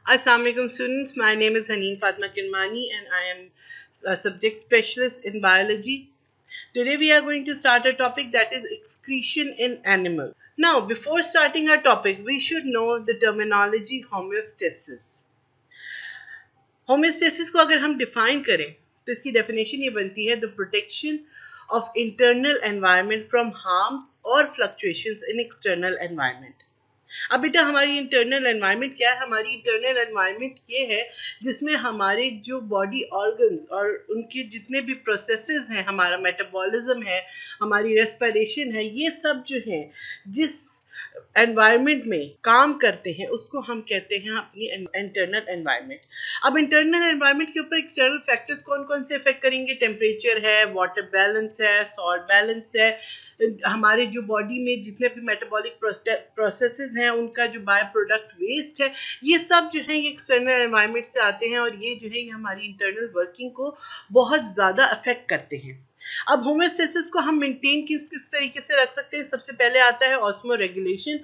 Assalamualaikum students, my name is Haneen Fatma Kirmani and I am a subject specialist in biology. Today we are going to start a topic that is excretion in animals. Now before starting our topic, we should know the terminology homeostasis. Homeostasis को अगर हम define करें तो इसकी definition ये बनती है the protection of internal environment from harms or fluctuations in external environment. अब बेटा हमारी इंटरनल एनवायरनमेंट क्या है? हमारी इंटरनल एनवायरनमेंट ये है जिसमें हमारे जो बॉडी ऑर्गन्स और उनके जितने भी प्रोसेसेस हैं, हमारा मेटाबॉलिज्म है, हमारी रेस्पिरेशन है, ये सब जो है जिस एनवायरनमेंट में काम करते हैं उसको हम कहते हैं अपनी इंटरनल एनवायरनमेंट। अब इंटरनल एनवायरनमेंट के ऊपर एक्सटर्नल फैक्टर्स कौन कौन से इफेक्ट करेंगे? टेम्परेचर है, वाटर बैलेंस है, सॉल्ट बैलेंस है, हमारे जो बॉडी में जितने भी मेटाबॉलिक प्रोसेसेस हैं उनका जो बाय प्रोडक्ट वेस्ट है, ये सब जो है ये एक्सटर्नल एनवायरनमेंट से आते हैं और ये जो है ये हमारी इंटरनल वर्किंग को बहुत ज़्यादा अफेक्ट करते हैं। अब होमोस्टेसिस को हम मेंटेन किस तरीके से रख सकते हैं? सबसे पहले आता है ऑस्मो रेगुलेशन।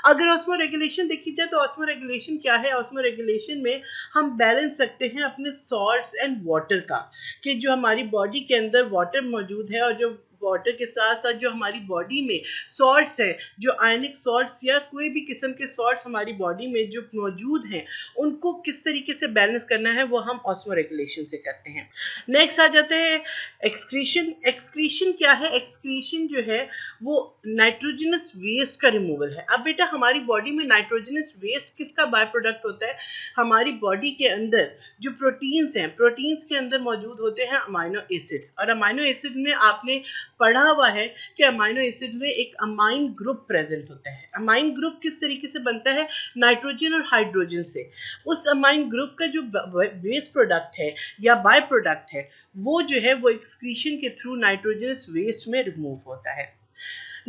अगर ऑस्मो रेगुलेशन देखी जाए तो ऑस्मो रेगुलेशन क्या है? ऑस्मो रेगुलेशन में हम बैलेंस रखते हैं अपने सॉल्ट्स एंड वाटर का, कि जो हमारी बॉडी के अंदर वाटर मौजूद है और जो वाटर के साथ साथ जो हमारी बॉडी में सॉल्ट्स हैं, जो आयनिक सॉल्ट्स या कोई भी किस्म के सॉल्ट्स हमारी बॉडी में जो मौजूद हैं, उनको किस तरीके से बैलेंस करना है वो हम ऑस्मो रेगुलेशन से करते हैं। नेक्स्ट आ जाते हैं एक्सक्रीशन। एक्सक्रीशन क्या है? एक्सक्रीशन जो है वो नाइट्रोजनस वेस्ट का रिमूवल है। अब बेटा हमारी बॉडी में नाइट्रोजनस वेस्ट किसका बाय प्रोडक्ट होता है? हमारी बॉडी के अंदर जो प्रोटीन्स हैं, प्रोटीन्स के अंदर मौजूद होते हैं अमाइनो एसिड्स, और अमाइनो एसिड में आपने पढ़ा हुआ है कि अमाइनो एसिड में एक अमाइन ग्रुप प्रेजेंट होता है। अमाइन ग्रुप किस तरीके से बनता है? नाइट्रोजन और हाइड्रोजन से। उस अमाइन ग्रुप का जो वेस्ट प्रोडक्ट है या बाय प्रोडक्ट है वो जो है वो एक्सक्रीशन के थ्रू नाइट्रोजनस वेस्ट में रिमूव होता है।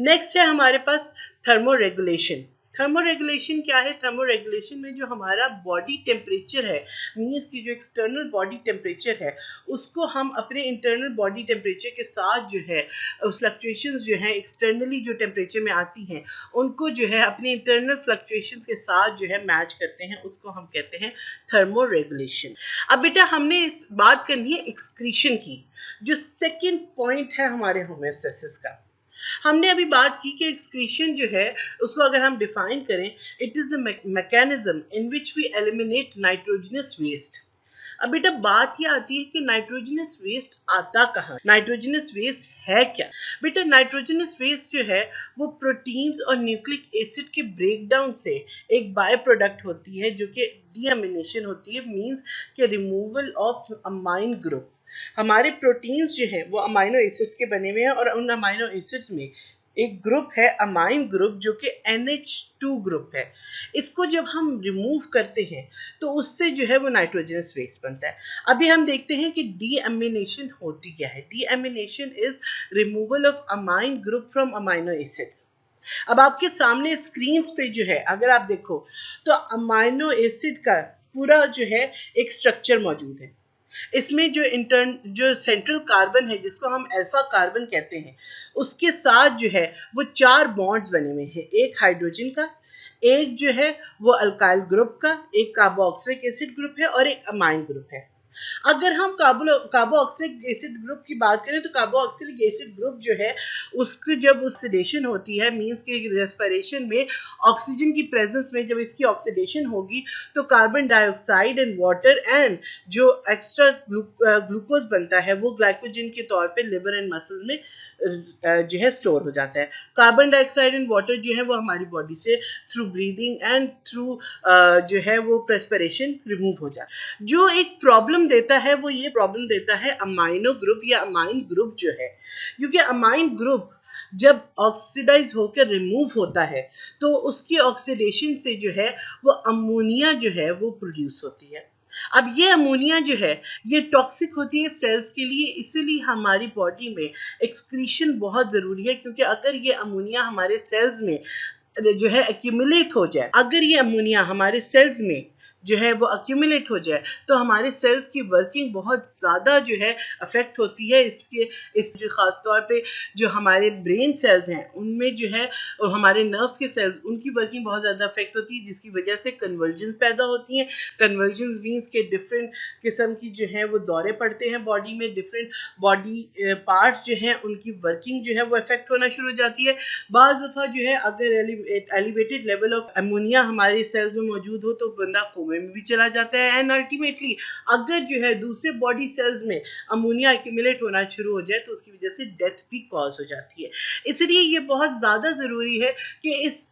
नेक्स्ट है हमारे पास थर्मो रेगुलेशन। थर्मो रेगुलेशन क्या है? थर्मो रेगुलेशन में जो हमारा बॉडी टेम्परेचर है, मीन्स की जो एक्सटर्नल बॉडी टेम्परेचर है, उसको हम अपने इंटरनल बॉडी टेम्परेचर के साथ जो है फ्लक्चुएशंस जो है एक्सटर्नली जो टेम्परेचर में आती हैं उनको जो है अपने इंटरनल फ्लक्चुएशंस के साथ जो है मैच करते हैं, उसको हम कहते हैं थर्मो रेगुलेशन। अब बेटा हमने बात करनी है एक्सक्रीशन की, जो सेकेंड पॉइंट है हमारे होमोस्टेसिस का। हमने अभी बात की कि एक्सक्रीशन जो है उसको अगर हम डिफाइन करें, it is the mechanism in which we eliminate nitrogenous waste. अब बेटा बात ये आती है कि नाइट्रोजनस वेस्ट आता कहाँ? नाइट्रोजनस वेस्ट है क्या? बेटा नाइट्रोजनस वेस्ट जो है वो प्रोटीन्स और न्यूक्लिक एसिड के ब्रेकडाउन से एक बाय प्रोडक्ट होती है जो कि डीअमीनेशन होती है, मींस के रिमूवल ऑफ अमाइन ग्रुप। हमारे प्रोटीन्स जो हैं वो अमाइनो एसिड्स के बने हुए हैं और उन अमाइनो एसिड्स में एक ग्रुप है अमाइन ग्रुप जो कि NH2 ग्रुप है। इसको जब हम रिमूव करते हैं तो उससे जो है वो नाइट्रोजनस वेस्ट बनता है। अभी हम देखते हैं कि डीअमीनेशन होती क्या है। Deamination is removal of amine group from amino acids. अब आपके सामने स्क्रीन पे जो है अगर आप देखो तो अमाइनो एसिड का पूरा जो है एक स्ट्रक्चर मौजूद है। इसमें जो सेंट्रल कार्बन है जिसको हम अल्फा कार्बन कहते हैं, उसके साथ जो है वो 4 बॉन्ड्स बने हुए हैं, एक हाइड्रोजन का, एक जो है वो अल्काइल ग्रुप का, एक कार्बोक्सिलिक एसिड ग्रुप है और एक अमाइन ग्रुप है। अगर हम कार्बोक्सिलिक एसिड ग्रुप की बात करें तो कार्बोक्सिलिक एसिड ग्रुप जो है उसकी जब ऑक्सीडेशन होती है, मींस की रेस्पिरेशन में ऑक्सीजन की प्रेजेंस में जब इसकी ऑक्सीडेशन होगी तो carbon dioxide and water and जो एक्स्ट्रा ग्लूकोज बनता है वो ग्लाइकोजन के तौर पे लिवर एंड मसल्स में जो है स्टोर हो जाता है। कार्बन डाइऑक्साइड एंड वाटर जो है वो हमारी बॉडी से थ्रू ब्रीदिंग एंड थ्रू जो है वो रेस्पिरेशन रिमूव हो जाता है। जो एक प्रॉब्लम देता है वो ये प्रॉब्लम देता है अमाइनो ग्रुप या अमाइन ग्रुप जो है, क्योंकि अमाइन ग्रुप जब ऑक्सीडाइज होकर रिमूव होता है तो उसकी ऑक्सीडेशन से जो है वो अमोनिया जो है वो प्रोड्यूस होती है। अब ये अमोनिया जो है ये टॉक्सिक होती है सेल्स के लिए, इसीलिए हमारी बॉडी में एक्सक्रीशन बहुत जरूरी है, क्योंकि अगर ये अमोनिया हमारे सेल्स में जो है एक्यूमुलेट हो जाए, अगर ये अमोनिया हमारे सेल्स में जो है वो अक्यूमुलेट हो जाए तो हमारे सेल्स की वर्किंग बहुत ज़्यादा जो है अफेक्ट होती है। इस जो ख़ास तौर पे जो हमारे ब्रेन सेल्स हैं उनमें जो है और हमारे नर्व्स के सेल्स उनकी वर्किंग बहुत ज़्यादा अफेक्ट होती है, जिसकी वजह से कन्वर्जन्स पैदा होती हैं। कन्वर्जन्स मीन्स के डिफरेंट किस्म की जो है वो दौरे पड़ते हैं बॉडी में, डिफरेंट बॉडी पार्ट्स जो हैं उनकी वर्किंग जो है वो अफेक्ट होना शुरू हो जाती है। बाज़ दफ़ा जो है अगर एलिवेटेड लेवल ऑफ अमोनिया हमारे सेल्स में मौजूद हो तो बंदा कोमे में भी चला जाता है। एंड अल्टीमेटली अगर जो है दूसरे बॉडी सेल्स में अमोनिया एक्यूमुलेट होना शुरू हो जाए तो उसकी वजह से डेथ भी कॉज हो जाती है। इसलिए ये बहुत ज़्यादा ज़रूरी है कि इस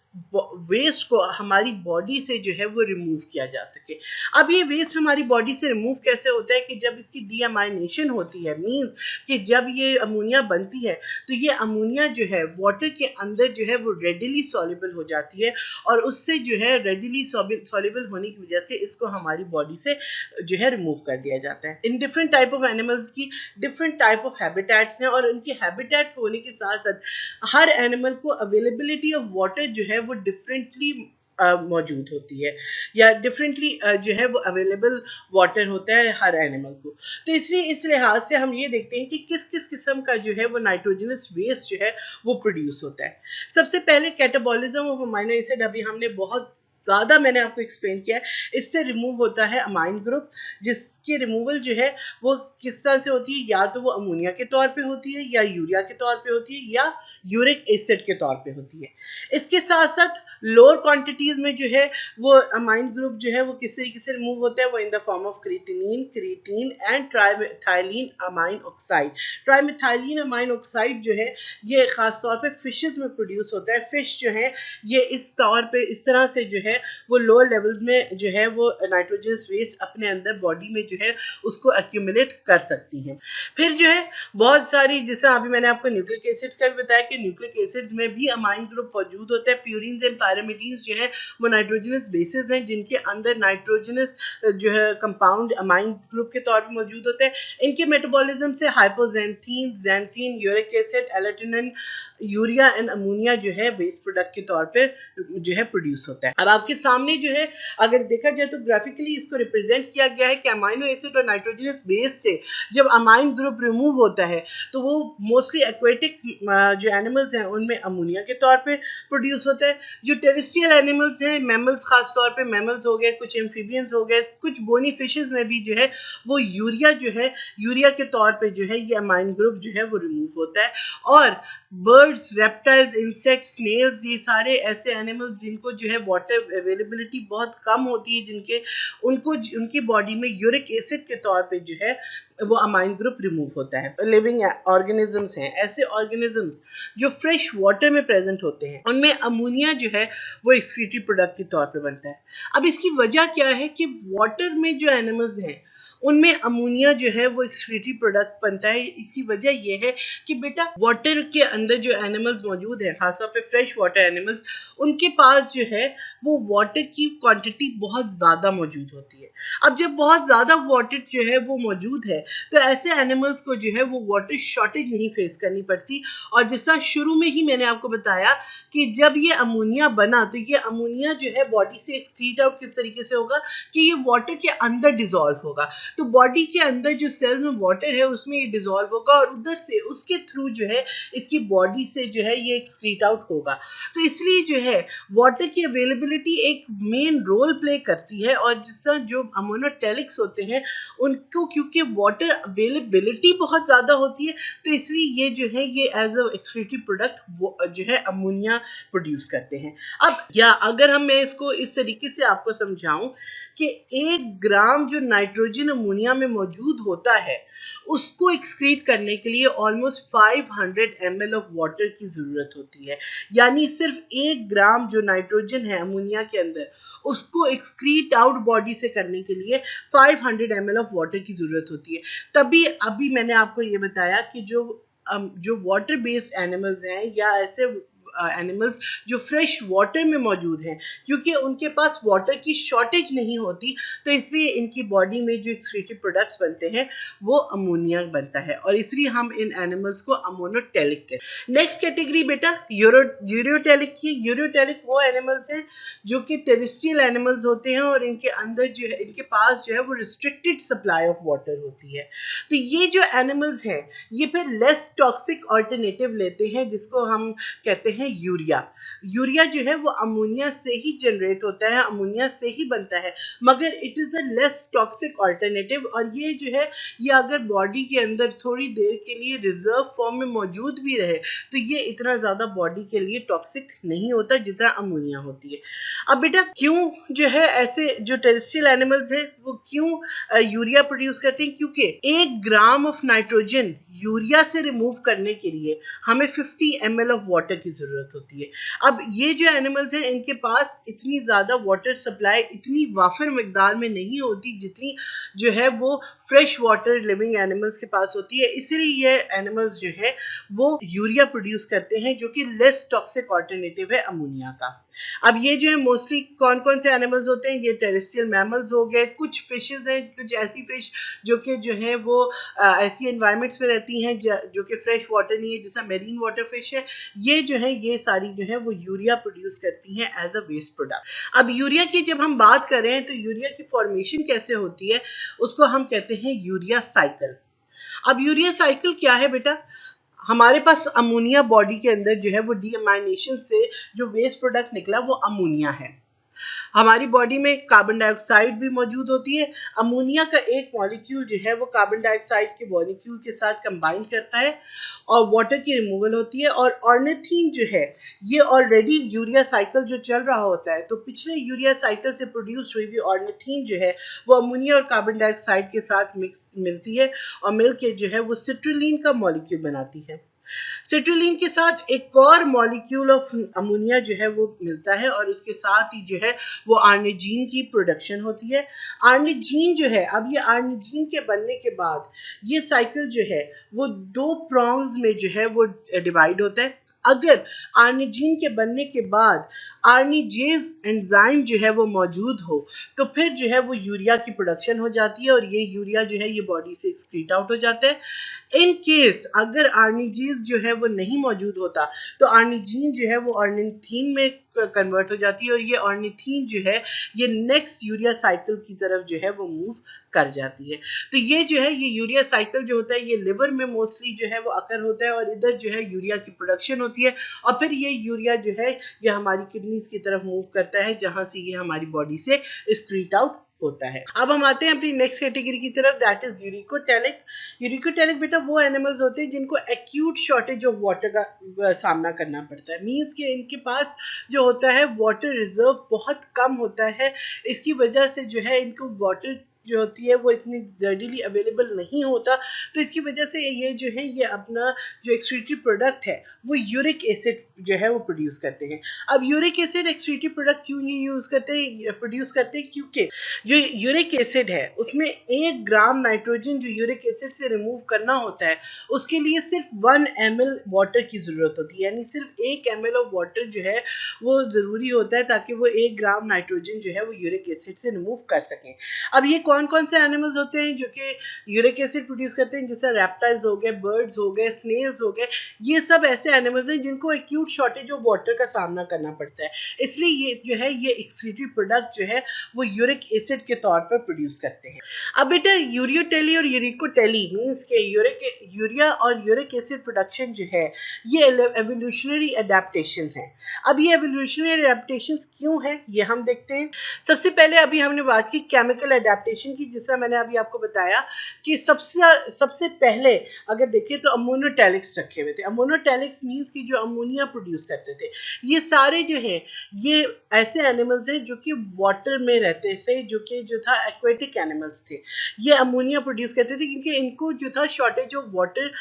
वेस्ट को हमारी बॉडी से जो है वो रिमूव किया जा सके। अब ये वेस्ट हमारी बॉडी से रिमूव कैसे होता है कि जब इसकी डीअमाइनेशन होती है, मीन्स कि जब ये अमोनिया बनती है तो ये अमोनिया जो है वाटर के अंदर जो है वो रेडिली सॉल्युबल हो जाती है और उससे जो है रेडिली सॉल्युबल होने की वजह से इसको हमारी बॉडी से जो है रिमूव कर दिया जाता है। In different type of animals की डिफरेंट टाइप ऑफ हैबिटेट्स हैं और उनके हैबिटेट होने के साथ साथ हर एनिमल को अवेलेबिलिटी ऑफ वाटर जो है वो डिफरेंटली मौजूद होती है या डिफरेंटली जो है वो अवेलेबल वाटर होता है हर एनिमल को। तो इसलिए इस लिहाज से हम ये देखते हैं कि किस किस किस्म का जो है वो नाइट्रोजनस वेस्ट जो है वो प्रोड्यूस होता है। सबसे पहले कैटाबॉलिज्म ऑफ अमीनो एसिड, अभी हमने बहुत ज़्यादा मैंने आपको एक्सप्लेन किया है। इससे रिमूव होता है अमाइन ग्रुप, जिसकी रिमूवल जो है वो किस तरह से होती है, या तो वो अमोनिया के तौर पे होती है या यूरिया के तौर पे होती है या यूरिक एसिड के तौर पे होती है। इसके साथ साथ लोअर क्वांटिटीज में जो है वो अमाइन ग्रुप जो है वो किस तरीके से रिमूव होता है, वो in the form of creatinine, creatine and trimethylene amine oxide. Trimethylene amine oxide जो है ये खास तौर पे फिशेस में प्रोड्यूस होता है। फिश जो है ये इस तौर पे इस तरह से जो है वो लोअर लेवल्स में जो है वो नाइट्रोजनस वेस्ट अपने अंदर बॉडी में जो है उसको एक्यूमुलेट कर सकती हैं। फिर जो है बहुत सारी, जैसे अभी मैंने आपको न्यूक्लिक एसिड्स का भी बताया कि न्यूक्लिक एसिड्स में भी अमाइन ग्रुप मौजूद होता है। प्यूरिन्स एंड पैरामीडीन्स जो है वो नाइट्रोजनस बेसेस हैं जिनके अंदर नाइट्रोजनस जो है कंपाउंड अमाइन ग्रुप के तौर पर मौजूद होते हैं। इनके मेटाबॉलिज्म से hypoxanthine, xanthine, uric acid, allantoin, urea and ammonia जो है वेस्ट प्रोडक्ट के तौर पे जो है प्रोड्यूस होता है। अब आपके सामने जो है अगर देखा जाए तो ग्राफिकली इसको रिप्रेजेंट किया गया है कि अमाइनो एसिड और नाइट्रोजनस बेस से जब अमाइन ग्रुप रिमूव होता है तो वो मोस्टली एक्वेटिक जो एनिमल्स हैं उनमें अमोनिया के तौर पे प्रोड्यूस होता है। जो टेरेस्ट्रियल एनिमल्स हैं, मैमल्स, खास तौर पे मैमल्स हो गए, कुछ एम्फीबियंस हो गए, कुछ बोनी फिशेस में भी जो है वो यूरिया जो है यूरिया के तौर पे जो है ये अमाइन ग्रुप जो है वो रिमूव होता है। और बर्ड्स, रेप्टाइल्स, इंसेक्ट्स, स्नेल्स, ये सारे ऐसे एनिमल्स जिनको जो है वाटर अवेलेबिलिटी बहुत कम होती है, जिनके उनकी बॉडी में यूरिक एसिड के तौर पे जो है वो अमाइन ग्रुप रिमूव होता है। लिविंग ऑर्गेनिजम्स हैं, ऐसे ऑर्गेनिजम्स जो फ्रेश वाटर में प्रेजेंट होते हैं, उनमें अमोनिया जो है वो एक्सक्रीटरी प्रोडक्ट के तौर पे बनता है। अब इसकी वजह क्या है कि वाटर में जो एनिमल्स हैं उनमें अमोनिया जो है वो एक्सक्रीटरी प्रोडक्ट बनता है। इसकी वजह यह है कि बेटा वाटर के अंदर जो एनिमल्स मौजूद हैं, खासतौर पे फ्रेश वाटर एनिमल्स, उनके पास जो है वो वाटर की क्वांटिटी बहुत ज़्यादा मौजूद होती है। अब जब बहुत ज़्यादा वाटर जो है वो मौजूद है तो ऐसे एनिमल्स को जो है वो वाटर शॉर्टेज नहीं फेस करनी पड़ती। और जैसा शुरू में ही मैंने आपको बताया कि जब ये अमोनिया बना तो ये अमोनिया जो है बॉडी से एक्सक्रीट आउट किस तरीके से होगा कि ये वाटर के अंदर डिजॉल्व होगा। तो बॉडी के अंदर जो सेल्स में वाटर है उसमें ये डिसॉल्व होगा और उधर से उसके थ्रू जो है इसकी बॉडी से जो है ये एक्सक्रीट आउट होगा। तो इसलिए जो है वाटर की अवेलेबिलिटी एक मेन रोल प्ले करती है। और जिससे जो अमोनोटेलिक्स होते हैं उनको क्योंकि वाटर अवेलेबिलिटी बहुत ज़्यादा होती है तो इसलिए ये जो है ये एज अ एक्सक्रीटरी प्रोडक्ट जो है अमोनिया प्रोड्यूस करते हैं। अब या अगर मैं इसको इस तरीके से आपको समझाऊं कि 1 ग्राम जो नाइट्रोजन अमोनिया में मौजूद होता है उसको एक्सक्रीट करने के लिए ऑलमोस्ट 500 ml ऑफ वाटर की जरूरत होती है। यानी सिर्फ 1 ग्राम जो नाइट्रोजन है अमोनिया के अंदर उसको एक्सक्रीट आउट बॉडी से करने के लिए 500 ml ऑफ वाटर की जरूरत होती है। तभी अभी मैंने आपको ये बताया कि जो वाटर बेस्ड एनिमल्स हैं या ऐसे एनिमल्स जो फ्रेश वाटर में मौजूद हैं, क्योंकि उनके पास वाटर की शॉर्टेज नहीं होती, तो इसलिए इनकी बॉडी में जो एक्सक्रीटिव प्रोडक्ट्स बनते हैं वो अमोनिया बनता है, और इसलिए हम इन एनिमल्स को अमोनोटेलिक कहते हैं। नेक्स्ट कैटेगरी बेटा यूरियोटेलिक की। यूरियोटेलिक वो एनिमल्स हैं जो कि टेरेस्ट्रियल एनिमल्स होते हैं और इनके अंदर जो है, इनके पास जो है वो रिस्ट्रिक्टेड सप्लाई ऑफ वाटर होती है। तो ये जो एनिमल्स हैं ये फिर लेस टॉक्सिक ऑल्टरनेटिव लेते हैं, जिसको हम कहते हैं यूरिया। यूरिया जो है वो अमोनिया से ही जनरेट होता है, अमोनिया से ही बनता है, मगर it is a less toxic alternative, और ये जो है ये अगर बॉडी के अंदर थोड़ी देर के लिए रिजर्व फॉर्म में मौजूद भी रहे तो ये इतना ज्यादा बॉडी के लिए टॉक्सिक नहीं होता जितना अमोनिया होती है। अब बेटा क्यों जो है ऐसे जो टेरेस्ट्रियल एनिमल्स हैं वो क्यों यूरिया प्रोड्यूस करते हैं? क्योंकि 1 ग्राम ऑफ नाइट्रोजन यूरिया से रिमूव करने के लिए हमें 50 ml ऑफ वाटर की जरूरत होती है। अब ये जो एनिमल्स हैं इनके पास इतनी ज्यादा वाटर सप्लाई इतनी वाफर मिकदार में नहीं होती जितनी जो है वो फ्रेश वाटर लिविंग एनिमल्स के पास होती है, इसलिए ये एनिमल्स जो है वो यूरिया प्रोड्यूस करते हैं जो कि लेस टॉक्सिक ऑल्टरनेटिव है अमोनिया का। अब ये जो है मोस्टली कौन कौन से एनिमल्स होते हैं? ये टेरेस्ट्रियल मैमल्स हो गए, कुछ फिशेस हैं, कुछ ऐसी फिश जो कि जो है वो ऐसी एनवायरमेंट्स में रहती हैं जो कि फ्रेश वाटर नहीं है, जैसा मेरीन वाटर फिश है, ये जो है ये सारी जो है वो यूरिया प्रोड्यूस करती हैं एज अ वेस्ट प्रोडक्ट। अब यूरिया की जब हम बात करें तो यूरिया की फॉर्मेशन कैसे होती है उसको हम कहते हैं यूरिया साइकिल। अब यूरिया साइकिल क्या है बेटा? हमारे पास अमोनिया बॉडी के अंदर जो है वो डीअमाइनेशन से जो वेस्ट प्रोडक्ट निकला वो अमोनिया है। हमारी बॉडी में कार्बन डाइऑक्साइड भी मौजूद होती है। अमोनिया का एक मॉलिक्यूल जो है वो कार्बन डाइऑक्साइड के मॉलिक्यूल के साथ कंबाइन करता है और वाटर की रिमूवल होती है, और ऑर्निथीन जो है ये ऑलरेडी यूरिया साइकिल जो चल रहा होता है, तो पिछले यूरिया साइकिल से प्रोड्यूस हुई हुई ऑर्निथीन जो है वो अमोनिया और कार्बन डाइऑक्साइड के साथ मिलती है और मिलके जो है वो सिट्रुलिन का मॉलिक्यूल बनाती है। सिट्रुलिन के साथ एक और मॉलिक्यूल ऑफ अमोनिया जो है वो मिलता है और उसके साथ ही जो है वो आर्निजीन की प्रोडक्शन होती है। आर्निजीन जो है, अब ये आर्निजीन के बनने के बाद ये साइकिल जो है वो 2 प्रोंग्स में जो है वो डिवाइड होता है। अगर आर्निजीन के बनने के बाद आर्निजेज एंजाइम जो है वो मौजूद हो तो फिर जो है वो यूरिया की प्रोडक्शन हो जाती है और ये यूरिया जो है ये बॉडी से एक्सक्रीट आउट हो जाता है। इन केस अगर आर्निजेज जो है वो नहीं मौजूद होता तो आर्निजीन जो है वो ऑर्निथीन में कन्वर्ट हो जाती है और ये ऑर्निथीन जो है ये नेक्स्ट यूरिया साइकिल की तरफ जो है वो मूव कर जाती है। तो ये जो है ये यूरिया साइकिल जो होता है ये लिवर में मोस्टली जो है वो अकर होता है और इधर जो है यूरिया की प्रोडक्शन होती है और फिर ये यूरिया जो है ये हमारी किडनीज की तरफ मूव करता है जहां से ये हमारी बॉडी से एक्सक्रीट आउट होता है। अब हम आते हैं अपनी नेक्स्ट कैटेगरी की तरफ, दैट इज यूरिकोटेलिक। यूरिकोटेलिक बेटा वो एनिमल्स होते हैं जिनको एक्यूट शॉर्टेज ऑफ वाटर का सामना करना पड़ता है। मींस कि इनके पास जो होता है वाटर रिजर्व बहुत कम होता है, इसकी वजह से जो है इनको वाटर जो होती है वो इतनी रेडिली अवेलेबल नहीं होता, तो इसकी वजह से ये जो है ये अपना जो एक्सक्रीटिव प्रोडक्ट है वो यूरिक एसिड जो है वो प्रोड्यूस करते हैं। अब यूरिक एसिड एक्सक्रीटिव प्रोडक्ट क्यों ये यूज करते हैं प्रोड्यूस करते हैं? क्योंकि जो यूरिक एसिड है उसमें 1 ग्राम नाइट्रोजन जो यूरिक एसिड से रिमूव करना होता है उसके लिए सिर्फ 1 ml वाटर की जरूरत होती है, यानी सिर्फ 1 ml ऑफ वाटर जो है वो जरूरी होता है ताकि वो 1 ग्राम नाइट्रोजन जो है वो यूरिक एसिड से रिमूव कर सकें। अब ये कौन कौन से एनिमल्स होते हैं जो कि यूरिक एसिड प्रोड्यूस करते हैं? जैसे रेप्टाइल्स हो गए, बर्ड्स हो गए, स्नेल्स हो गए, ये सब ऐसे एनिमल्स हैं जिनको एक्यूट शॉर्टेज ऑफ वाटर का सामना करना पड़ता है, इसलिए ये जो है ये एक्सक्रीटिव प्रोडक्ट जो है वो यूरिक एसिड के तौर पर प्रोड्यूस करते हैं। अब बेटा यूरियोटेली और यूरिकोटेली मींस के यूरिया और यूरिक एसिड प्रोडक्शन जो है ये एवोल्यूशनरी एडेप्टेशंस हैं। अब ये एवोल्यूशनरी एडेप्टेशंस क्यों है ये हम देखते हैं। सबसे पहले अभी हमने बात की केमिकल एडेप्टेशन की, जिससे मैंने अभी आपको बताया कि सबसे पहले अगर देखें तो अमोनोटेलिक्स रखे हुए थे। अमोनोटेलिक्स मींस कि जो अमोनिया प्रोड्यूस करते थे। ये सारे जो हैं ये ऐसे एनिमल्स हैं जो कि वाटर में रहते थे, जो कि जो था एक्वेटिक एनिमल्स थे। ये अमोनिया प्रोड्यूस करते थे क्योंकि इनको जो था शॉर्टेज ऑफ वाटर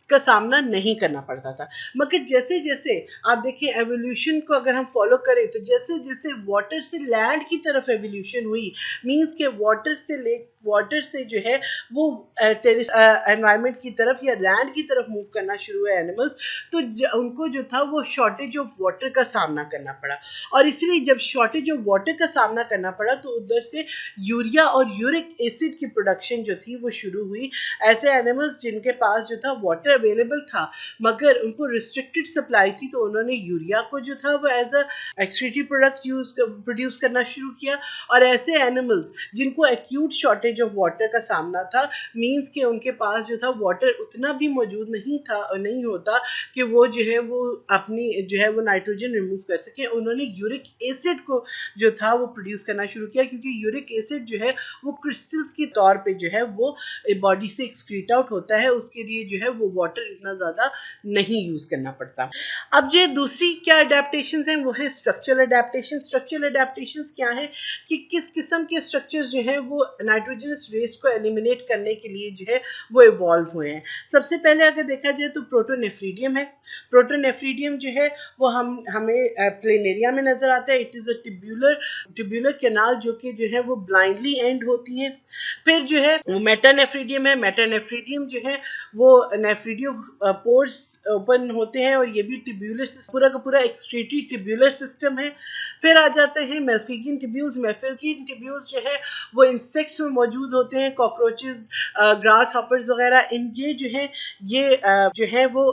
का सामना नहीं करना पड़ता था। मगर जैसे जैसे आप देखिए एवोल्यूशन को अगर हम फॉलो करें तो जैसे जैसे वाटर से लैंड की तरफ एवोल्यूशन हुई, मींस के वाटर से वाटर से जो है वो टेरिस एनवायरनमेंट की तरफ या लैंड की तरफ मूव करना शुरू हुए एनिमल्स, तो उनको जो था वो शॉर्टेज ऑफ वाटर का सामना करना पड़ा। और इसलिए जब शॉर्टेज ऑफ वाटर का सामना करना पड़ा तो उधर से यूरिया और यूरिक एसिड की प्रोडक्शन जो थी वो शुरू हुई। ऐसे एनिमल्स जिनके पास जो था वाटर अवेलेबल था मगर उनको रिस्ट्रिक्टेड सप्लाई थी, तो उन्होंने यूरिया को जो था वो as a excretory product produce करना शुरू किया। और ऐसे एनिमल्स जिनको एक्यूट शॉर्टेज ऑफ वाटर का सामना था, मींस कि उनके पास जो था वाटर उतना भी मौजूद नहीं था और नहीं होता कि वो जो है वो अपनी जो है वो नाइट्रोजन रिमूव कर सके, उन्होंने यूरिक एसिड को जो था वो प्रोड्यूस करना शुरू किया, क्योंकि यूरिक एसिड जो है वो क्रिस्टल्स के तौर पे जो है वो बॉडी से एक्सक्रीट आउट होता है, उसके लिए जो है वो वाटर इतना ज्यादा नहीं यूज करना पड़ता। अब जो दूसरी क्या अडेप्टेशंस हैं वो है स्ट्रक्चरल अडेप्टेशन। स्ट्रक्चरल अडेप्टेशंस क्या है कि किस किस्म के स्ट्रक्चर्स जो है वो नाइट्रोजनस वेस्ट को एलिमिनेट करने के लिए जो है वो इवॉल्व हुए हैं। सबसे पहले अगर देखा जाए तो प्रोटोनेफ्रीडियम है। प्रोटोनेफ्रीडियम जो है वो हमें प्लेनेरिया में नजर आता है। It is a tubular canal जो कि जो है वो ब्लाइंडली एंड होती है। फिर जो है मेटानेफ्रीडियम है। मेटानेफ्रीडियम जो है वो नेफ्रीडियो पोर्स ओपन होते हैं और ये भी ट्यूब्यूलर पूरा का पूरा एक्सक्रीटरी ट्यूब्यूलर सिस्टम है। फिर आ जाते हैं मेल्फिगियन ट्यूब्यूल्स। मेल्फिगियन ट्यूब्यूल्स जो है वो इंसेक्ट्स में मौजूद होते हैं, कॉकरोचेस, ग्रास हॉपर्स वगैरह। इन ये जो है वो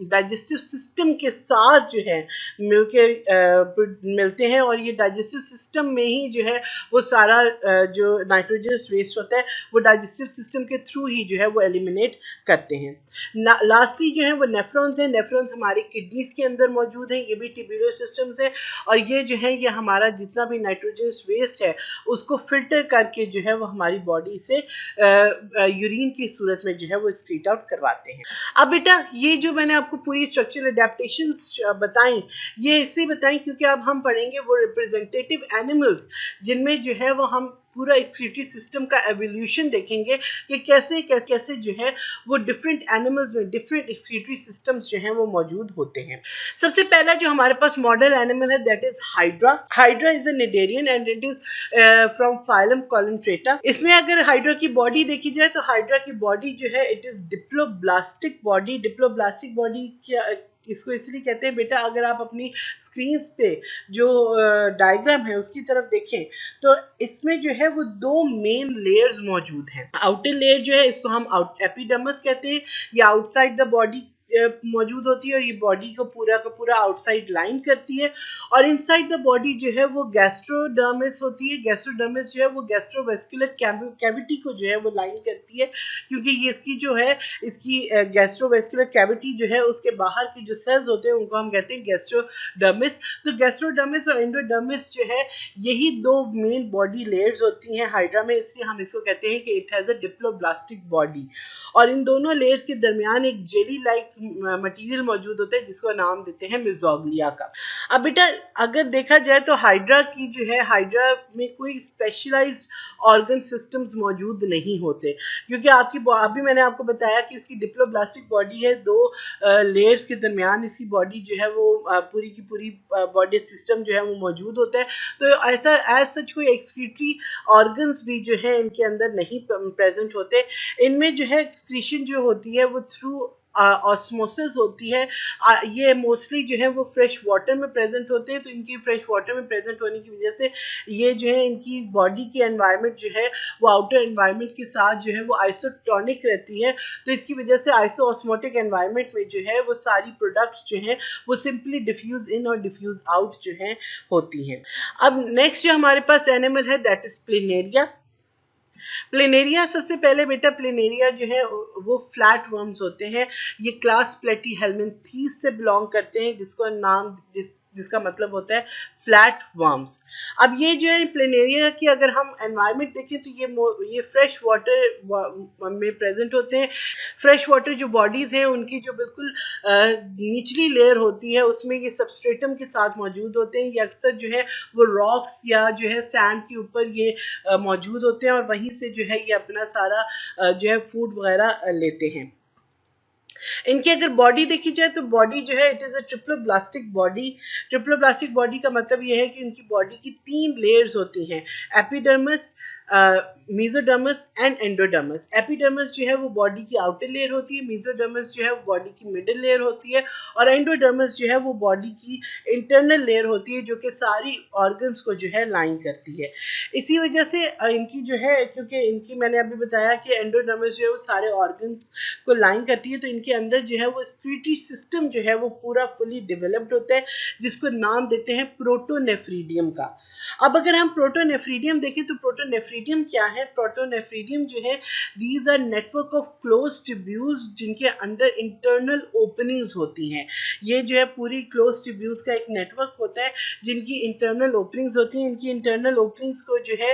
डाइजेस्टिव सिस्टम के साथ जो है मिलते हैं और ये डाइजेस्टिव सिस्टम में ही जो है वो सारा जो नाइट्रोजनस वेस्ट होता है वो डाइजेस्टिव सिस्टम के थ्रू ही जो है वो एलिमिनेट करते हैं। लास्टली जो है वो नेफ्रॉन्स हैं। नेफ्रॉन्स हमारी किडनीज के अंदर मौजूद हैं, ये भी ट्यूब्यूलर सिस्टम्स है और ये जो है ये हमारा जितना भी नाइट्रोजनस वेस्ट है उसको फिल्टर करके जो है वो हमारी बॉडी से यूरिन की सूरत में जो है वो एक्सक्रीट आउट करवाते हैं। अब बेटा ये जो मैंने आपको पूरी स्ट्रक्चरल अडेप्टेशंस बताई, ये इसलिए बताई क्योंकि अब हम पढ़ेंगे वो रिप्रेजेंटेटिव एनिमल्स जिनमें जो है वो हम पूरा एक्सक्रीटरी सिस्टम का एवोल्यूशन देखेंगे कि कैसे कैसे जो है वो डिफरेंट एनिमल्स में डिफरेंट एक्सक्रीटरी सिस्टम्स जो हैं वो मौजूद होते हैं। सबसे पहला जो हमारे पास मॉडल एनिमल है that is hydra. Hydra is a cnidarian and it is from phylum coelenterata. इसमें अगर हाइड्रा की बॉडी देखी जाए तो हाइड्रा की बॉडी जो है it is diploblastic body. Diploblastic body क्या इसको इसलिए कहते हैं बेटा, अगर आप अपनी स्क्रीन पे जो डायग्राम है उसकी तरफ देखें तो इसमें जो है वो दो मेन लेयर्स मौजूद हैं। आउटर लेयर जो है इसको हम एपिडर्मिस कहते हैं, ये आउटसाइड द बॉडी मौजूद होती है और ये बॉडी को पूरा का पूरा आउटसाइड लाइन करती है। और इनसाइड द बॉडी जो है वो गैस्ट्रोडर्मिस होती है। गैस्ट्रोडर्मिस जो है वो गैस्ट्रोवेस्कुलर कैविटी को जो है वो लाइन करती है, क्योंकि ये इसकी जो है इसकी गैस्ट्रोवेस्कुलर कैविटी जो है उसके बाहर के जो सेल्स होते हैं उनको हम कहते हैं गैस्ट्रोडर्मिस। तो गैस्ट्रोडर्मिस और एंडोडर्मिस जो है यही दो मेन बॉडी लेयर्स होती हैं हाइड्रा में, इसलिए हम इसको कहते हैं कि it has a diploblastic body. और इन दोनों लेयर्स के दरमियान एक जेली लाइक मटेरियल मौजूद होता है जिसको नाम देते हैं मेसोग्लिया का। अब बेटा अगर देखा जाए तो हाइड्रा की जो है हाइड्रा में कोई स्पेशलाइज्ड ऑर्गन सिस्टम्स मौजूद नहीं होते, क्योंकि अभी मैंने आपको बताया कि इसकी डिप्लोब्लास्टिक बॉडी है, दो लेयर्स के दरमियान इसकी बॉडी जो है वो पूरी की पूरी बॉडी सिस्टम जो है वो मौजूद होता है। तो ऐसा एज सच कोई एक्सक्रीटरी ऑर्गन्स भी जो है इनके अंदर नहीं प्रेजेंट होते। इनमें जो है एक्सक्रीशन जो होती है वो थ्रू ऑस्मोसिस होती है। ये मोस्टली जो है वो फ्रेश वाटर में प्रेजेंट होते हैं, तो इनकी फ्रेश वाटर में प्रेजेंट होने की वजह से ये जो है इनकी बॉडी की एनवायरनमेंट जो है वो आउटर एनवायरनमेंट के साथ जो है वो आइसोटोनिक रहती है, तो इसकी वजह से आइसोऑस्मोटिक एनवायरनमेंट में जो है वो सारी प्रोडक्ट्स जो है वो सिंपली डिफ्यूज इन और डिफ्यूज आउट जो है होती हैं। अब नेक्स्ट जो हमारे पास एनिमल है दैट इज प्लेनेरिया। प्लेनेरिया सबसे पहले बेटा प्लेनेरिया जो है वो फ्लैट वर्म्स होते हैं। ये क्लास प्लेटीहेल्मिन्थीज से बिलोंग करते हैं, जिसको नाम जिसका मतलब होता है फ्लैट वर्म्स। अब ये जो है प्लेनेरिया की अगर हम एनवायरनमेंट देखें तो ये फ्रेश वाटर में प्रेजेंट होते हैं। फ्रेश वाटर जो बॉडीज हैं उनकी जो बिल्कुल निचली लेयर होती है उसमें ये सबस्ट्रेटम के साथ मौजूद होते हैं। ये अक्सर जो है वो रॉक्स या जो है सैंड के ऊपर ये मौजूद होते हैं और वहीं से जो है ये अपना सारा जो है फूड वगैरह लेते हैं। इनकी अगर बॉडी देखी जाए तो बॉडी जो है it is a triploblastic body. Triploblastic body का मतलब ये है कि इनकी बॉडी की 3 लेयर्स होती हैं, एपिडर्मिस, मेसोडर्मस एंड एंडोडर्मस। एपिडर्मस जो है वो बॉडी की आउटर लेयर होती है, मेसोडर्मस जो है वो बॉडी की मिडिल लेयर होती है, और एंडोडर्मस जो है वो बॉडी की इंटरनल लेयर होती है जो कि सारी ऑर्गन्स को जो है लाइन करती है। इसी वजह से इनकी जो है, क्योंकि इनकी मैंने अभी बताया कि एंडोडर्मस जो है वो सारे ऑर्गन्स को लाइन करती है, तो इनके अंदर जो है वो एक्सक्रीटरी सिस्टम जो है वो पूरा फुली डेवलप्ड होता है, जिसको नाम देते हैं प्रोटोनेफ्रीडियम का। अब अगर हम प्रोटोनेफ्रीडियम देखें तो प्रोटोनेफ्रीडियम क्या है? प्रोटोनेफ्रीडियम जो है, these are network of close tubules जिनके अंदर इंटरनल ओपनिंग्स होती हैं। ये जो है पूरी क्लोज ट्यूब्यूल्स का एक नेटवर्क होता है जिनकी इंटरनल ओपनिंग्स होती हैं। इनकी इंटरनल ओपनिंग्स को जो है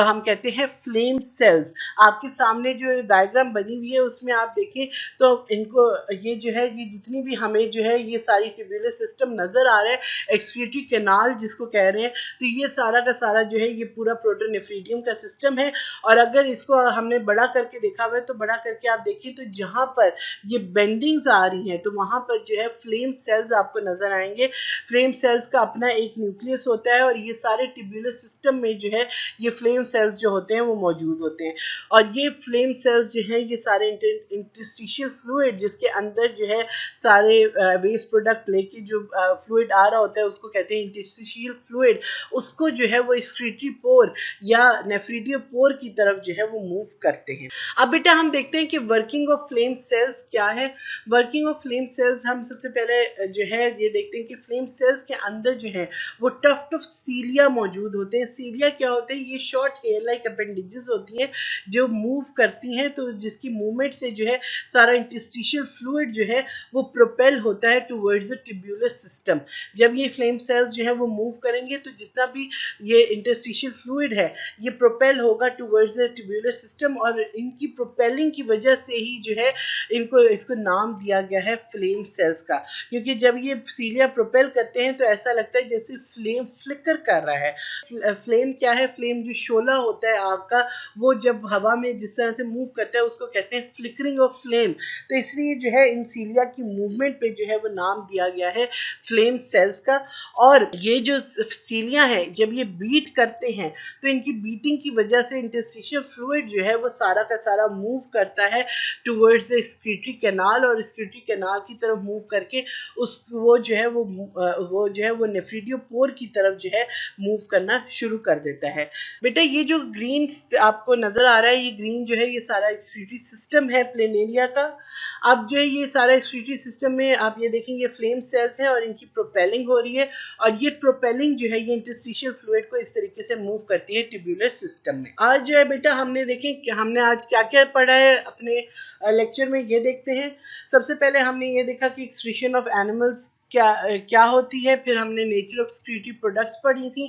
हम कहते हैं फ्लेम सेल्स। आपके सामने जो डायग्राम बनी हुई है उसमें आप देखें तो इनको, ये जो है, ये जितनी भी हमें जो है ये सारी ट्यूब्यूलर सिस्टम नजर आ रहा है, एक्सक्रीटरी कैनाल जिसको कह रहे हैं, तो ये सारा का सारा जो है ये पूरा प्रोटोनेफ्रीडियम का सिस्टम है। और अगर इसको हमने बड़ा करके देखा हुआ है तो बड़ा करके आप देखिए तो जहां पर ये बेंडिंग्स आ रही हैं तो वहां पर जो है फ्लेम सेल्स आपको नजर आएंगे। फ्लेम सेल्स का अपना एक न्यूक्लियस होता है और ये सारे ट्यूब्यूलर सिस्टम में जो है ये फ्लेम सेल्स जो होते हैं वो मौजूद होते हैं। और ये फ्लेम सेल्स जो है ये सारे इंटरस्टिशियल फ्लूइड जिसके अंदर जो है सारे वेस्ट प्रोडक्ट लेके जो फ्लूइड आ रहा होता है उसको कहते हैं इंटरस्टिशियल फ्लूइड, उसको जो है वो एक्सक्रीटरी पोर या नेफ्रीडियो पोर की तरफ जो है वो मूव करते हैं। अब बेटा हम देखते हैं कि वर्किंग ऑफ फ्लेम सेल्स क्या है। वर्किंग ऑफ फ्लेम सेल्स हम सबसे पहले जो है ये देखते हैं कि फ्लेम सेल्स के अंदर जो है वो टफ्ट ऑफ सीलिया मौजूद होते हैं। सीलिया क्या होते हैं? ये शॉर्ट हेयर लाइक अपेंडिजेस होती हैं जो मूव करती हैं, तो जिसकी मूवमेंट से जो है सारा इंटरस्टिशियल फ्लूइड जो है वो प्रोपेल होता है टुवर्ड्स द ट्यूब्यूलर सिस्टम। जब ये फ्लेम सेल्स जो है वो मूव करेंगे तो जितना भी ये इंटरस्टिशियल फ्लूइड है ये प्रोपेल होगा टुवर्ड्स द ट्यूब्यूलर सिस्टम, और इनकी प्रोपेलिंग की वजह से ही जो है इसको नाम दिया गया है फ्लेम सेल्स का। क्योंकि जब ये सीलिया प्रोपेल करते हैं तो ऐसा लगता है जैसे फ्लेम फ्लिकर कर रहा है। फ्लेम क्या है? फ्लेम जो शोला होता है आग का, वो जब हवा में जिस तरह से मूव करता है उसको कहते हैं फ्लिकरिंग ऑफ फ्लेम। तो इसलिए जो है इन सीलिया की मूवमेंट पे जो है वो नाम दिया गया है फ्लेम सेल्स का। और ये जो सीलिया है जब ये बीट करते हैं तो इनकी बीटिंग की वजह से इंटरस्टिशियल फ्लूइड जो है वो सारा का सारा मूव करता है टुवर्ड्स द एक्सक्रीटरी कैनाल, और एक्सक्रीटरी कैनाल की तरफ मूव करके वो जो है वो नेफ्रीडियो पोर की तरफ जो है मूव करना शुरू कर देता है। बेटा ये जो ग्रीन आपको नजर आ रहा है, ये ग्रीन जो है ये सारा एक्सक्रीटरी सिस्टम है प्लेनेरिया का। अब जो है ये सारा एक्सक्रीटरी सिस्टम में आप ये देखेंगे फ्लेम सेल्स हैं और इनकी प्रोपेलिंग हो रही है, और ये प्रोपेलिंग जो है ये इंटरस्टिशियल फ्लूइड को इस तरीके से मूव करती है ट्यूब्यूलर सिस्टम में। आज जो है बेटा हमने देखें कि हमने आज क्या क्या पढ़ा है अपने लेक्चर में, ये देखते हैं। सबसे पहले हमने ये देखा कि एक्सक्रीशन ऑफ एनिमल्स क्या होती है, फिर हमने नेचर ऑफ एक्सक्रीटरी प्रोडक्ट्स पढ़ी थी,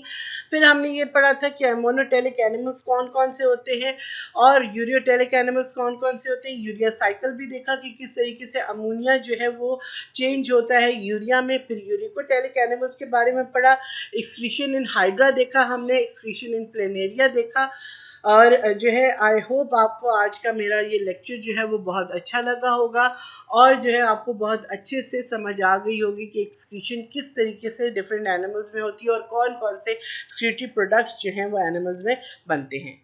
फिर हमने ये पढ़ा था कि मोनोटेलिक एनिमल्स कौन कौन से होते हैं और यूरियोटेलिक एनिमल्स कौन कौन से होते हैं। यूरिया साइकिल भी देखा कि किस तरीके से अमोनिया जो है वो चेंज होता है यूरिया में। फिर यूरिकोटेलिक एनिमल्स के बारे में पढ़ा, एक्सक्रीशन इन हाइड्रा देखा हमने, एक्सक्रीशन इन प्लेनेरिया देखा। और जो है आई होप आपको आज का मेरा ये लेक्चर जो है वो बहुत अच्छा लगा होगा, और जो है आपको बहुत अच्छे से समझ आ गई होगी कि एक्सक्रीशन किस तरीके से डिफरेंट एनिमल्स में होती है और कौन कौन से एक्सक्रीटरी प्रोडक्ट्स जो हैं वो एनिमल्स में बनते हैं।